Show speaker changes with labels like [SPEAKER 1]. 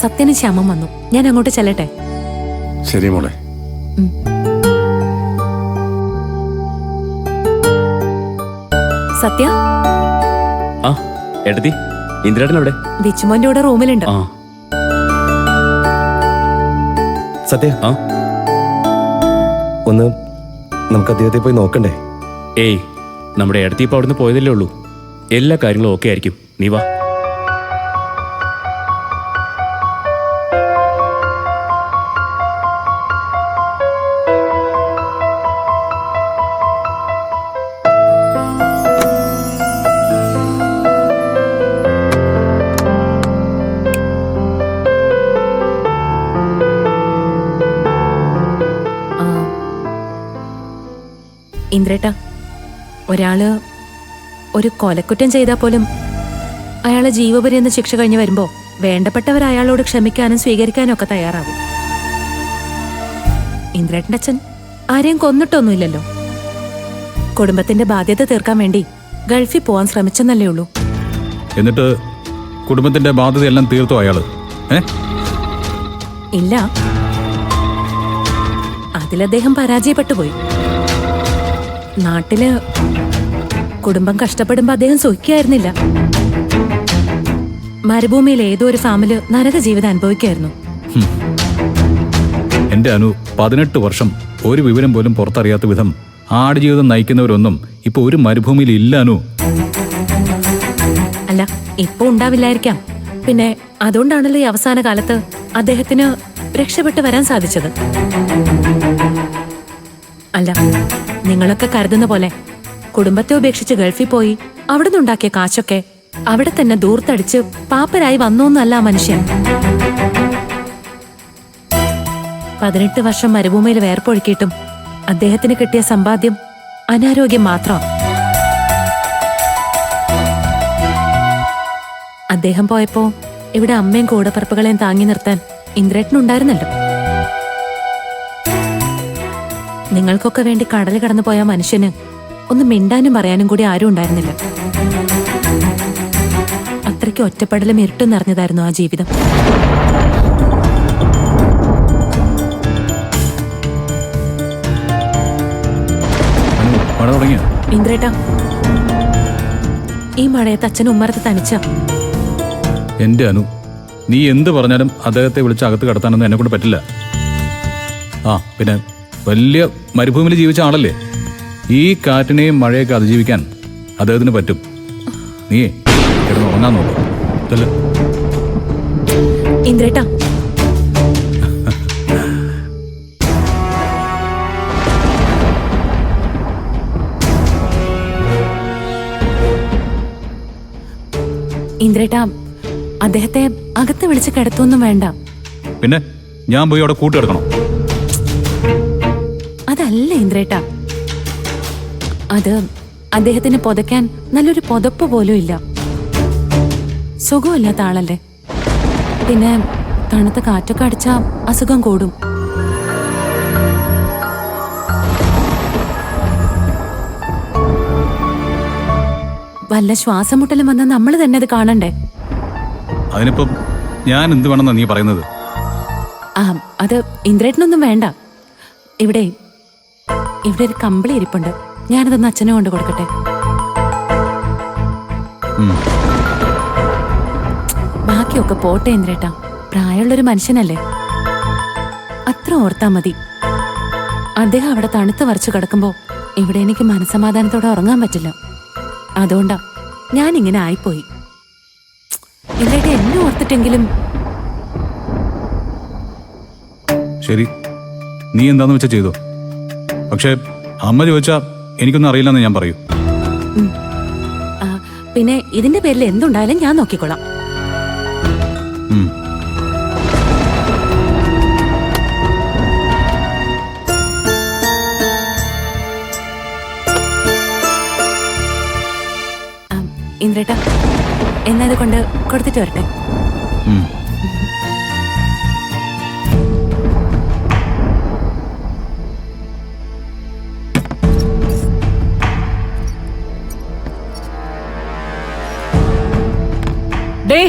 [SPEAKER 1] സത്യനും ശ്യാമം വന്നു. ഞാൻ അങ്ങോട്ട് ചെല്ലട്ടെ?
[SPEAKER 2] ശരി മോളെ.
[SPEAKER 1] സത്യ,
[SPEAKER 3] ആ ഏട്ടത്തി, ഇന്ദിരേട്ടൻ എവിടെ?
[SPEAKER 1] ബിച്ചുമോന്റെ കൂടെ റൂമിലുണ്ട്.
[SPEAKER 4] സത്യ, ഒന്ന് നമുക്ക് അദ്ദേഹത്തെ പോയി നോക്കണ്ടേ?
[SPEAKER 3] ഏയ്, നമ്മുടെ ഏട്ടത്തി ഇപ്പൊ അവിടുന്ന് പോയതല്ലേ ഉള്ളൂ. എല്ലാ കാര്യങ്ങളും ഓക്കെ ആയിരിക്കും. നീ വാ.
[SPEAKER 1] ഇന്ദ്രേട്ട, ഒരാള് ഒരു കൊലക്കുറ്റം ചെയ്താൽ പോലും അയാളെ ജീവപര്യന്തം ശിക്ഷ കഴിഞ്ഞ് വരുമ്പോ വേണ്ടപ്പെട്ടവർ അയാളോട് ക്ഷമിക്കാനും സ്വീകരിക്കാനും ഒക്കെ തയ്യാറാവും. ഇന്ദ്രേട്ടന്റെ അച്ഛൻ ആരെയും കൊന്നിട്ടൊന്നുമില്ലല്ലോ. കുടുംബത്തിന്റെ ബാധ്യത തീർക്കാൻ വേണ്ടി ഗൾഫിൽ പോവാൻ ശ്രമിച്ചെന്നല്ലേ ഉള്ളൂ.
[SPEAKER 5] എന്നിട്ട് കുടുംബത്തിന്റെ ബാധ്യതയെല്ലാം തീർത്തോ അയാള്?
[SPEAKER 1] ഇല്ല, അതിലദ്ദേഹം പരാജയപ്പെട്ടു പോയി. നാട്ടില് കുടുംബം കഷ്ടപ്പെടുമ്പോ അദ്ദേഹം സുഖിക്കായിരുന്നില്ല. മരുഭൂമിയിൽ ഏതോ ഒരു ഫാമില് നരക ജീവിതം അനുഭവിക്കായിരുന്നു.
[SPEAKER 5] എന്റെ അനു 18 വർഷം ഒരു വിവരം പോലും പുറത്തറിയാത്ത വിധം ആടുജീവിതം നയിക്കുന്നവരൊന്നും ഇപ്പൊ ഒരു മരുഭൂമിയിൽ ഇല്ല അനു.
[SPEAKER 1] അല്ല, ഇപ്പൊ ഉണ്ടാവില്ലായിരിക്കാം. പിന്നെ അതുകൊണ്ടാണല്ലോ ഈ അവസാന കാലത്ത് അദ്ദേഹത്തിന് രക്ഷപ്പെട്ടു വരാൻ സാധിച്ചത്. അല്ല, നിങ്ങളൊക്കെ കരുതുന്ന പോലെ കുടുംബത്തെ ഉപേക്ഷിച്ച് ഗൾഫിൽ പോയി അവിടെ നിന്നുണ്ടാക്കിയ കാശൊക്കെ അവിടെ തന്നെ ദൂർത്തടിച്ച് പാപ്പരായി വന്നോന്നല്ല മനുഷ്യൻ. 18 വർഷം മരുഭൂമിയിൽ വേർപ്പൊഴുക്കിയിട്ടും അദ്ദേഹത്തിന് കിട്ടിയ സമ്പാദ്യം അനാരോഗ്യം മാത്രം. അദ്ദേഹം പോയപ്പോ ഇവിടെ അമ്മയും കൂടപ്പിറപ്പുകളെയും താങ്ങി നിർത്താൻ ഇന്ദ്രേട്ടനുണ്ടായിരുന്നല്ലോ. നിങ്ങൾക്കൊക്കെ വേണ്ടി കടൽ കടന്നു പോയ മനുഷ്യന് ഒന്ന് മിണ്ടാനും പറയാനും കൂടി ആരും ഉണ്ടായിരുന്നില്ല. അത്രയ്ക്ക് ഒറ്റപ്പെടലും ഇരുട്ടും നിറഞ്ഞതായിരുന്നു ആ ജീവിതം. ഇന്ദ്രേട്ടാ, ഈ മഴയത്ത് അച്ഛനും ഉമ്മറത്ത് തനിച്ച.
[SPEAKER 5] എന്റെ അനു, നീ എന്ത് പറഞ്ഞാലും അദ്ദേഹത്തെ വിളിച്ച് അകത്ത് കടത്താനൊന്നും എന്നെ കൊണ്ട് പറ്റില്ല. പിന്നെ വലിയ മരുഭൂമിയിൽ ജീവിച്ച ആളല്ലേ. ഈ കാറ്റിനെയും മഴയൊക്കെ അതിജീവിക്കാൻ അദ്ദേഹത്തിന് പറ്റും. നീയേ കിടന്ന് ഉറങ്ങാൻ നോക്കും.
[SPEAKER 1] ഇന്ദ്രേട്ടാ, ഇന്ദ്രേട്ടാ, അദ്ദേഹത്തെ അകത്ത് വിളിച്ച് കിടത്തൊന്നും വേണ്ട.
[SPEAKER 5] പിന്നെ ഞാൻ പോയി അവിടെ കൂട്ടിയെടുക്കണം?
[SPEAKER 1] അതല്ല ഇന്ദ്രേട്ടാ, അത് അദ്ദേഹത്തിന് പുതയ്ക്കാൻ നല്ലൊരു പുതപ്പ് പോലും ഇല്ല. സുഖമില്ലാത്ത ആളല്ലേ. പിന്നെ തണുത്ത കാറ്റൊക്കെ അടിച്ചാ അസുഖം കൂടും. വല്ല ശ്വാസം മുട്ടലും വന്നാൽ നമ്മൾ തന്നെ അത് കാണണ്ടേ?
[SPEAKER 5] അതിനിപ്പം ഞാൻ എന്ത് വേണമെന്നാ നീ പറയുന്നത്?
[SPEAKER 1] അത് ഇന്ദ്രേട്ടനൊന്നും വേണ്ട. ഇവിടെ ഒരു കമ്പിളി ഇരിപ്പുണ്ട്. ഞാനതൊന്ന് അച്ഛനെ കൊണ്ട് കൊടുക്കട്ടെ? ബാക്കിയൊക്കെ പോട്ടെ ഇന്ദ്രേട്ടാ, പ്രായമുള്ളൊരു മനുഷ്യനല്ലേ. അത്ര ഓർത്താ മതി. അദ്ദേഹം അവിടെ തണുത്ത് വരച്ചു കിടക്കുമ്പോ ഇവിടെ എനിക്ക് മനസ്സമാധാനത്തോടെ ഉറങ്ങാൻ പറ്റില്ല. അതുകൊണ്ടാ ഞാനിങ്ങനെ ആയിപ്പോയി. ഇന്ദ്രേട്ട എന്നെ ഓർത്തിട്ടെങ്കിലും.
[SPEAKER 5] ശരി, നീ എന്താന്ന് വെച്ചാ ചെയ്തോ. പക്ഷെ അമ്മ ചോദിച്ചാ എനിക്കൊന്നും അറിയില്ലെന്ന് ഞാൻ പറയൂ.
[SPEAKER 1] പിന്നെ ഇതിന്റെ പേരിൽ എന്തുണ്ടായാലും ഞാൻ നോക്കിക്കൊള്ളാം. ഇന്ദ്രേട്ടാ, എന്നാ ഇത് കൊണ്ട് കൊടുത്തിട്ട് വരട്ടെ? ഡേ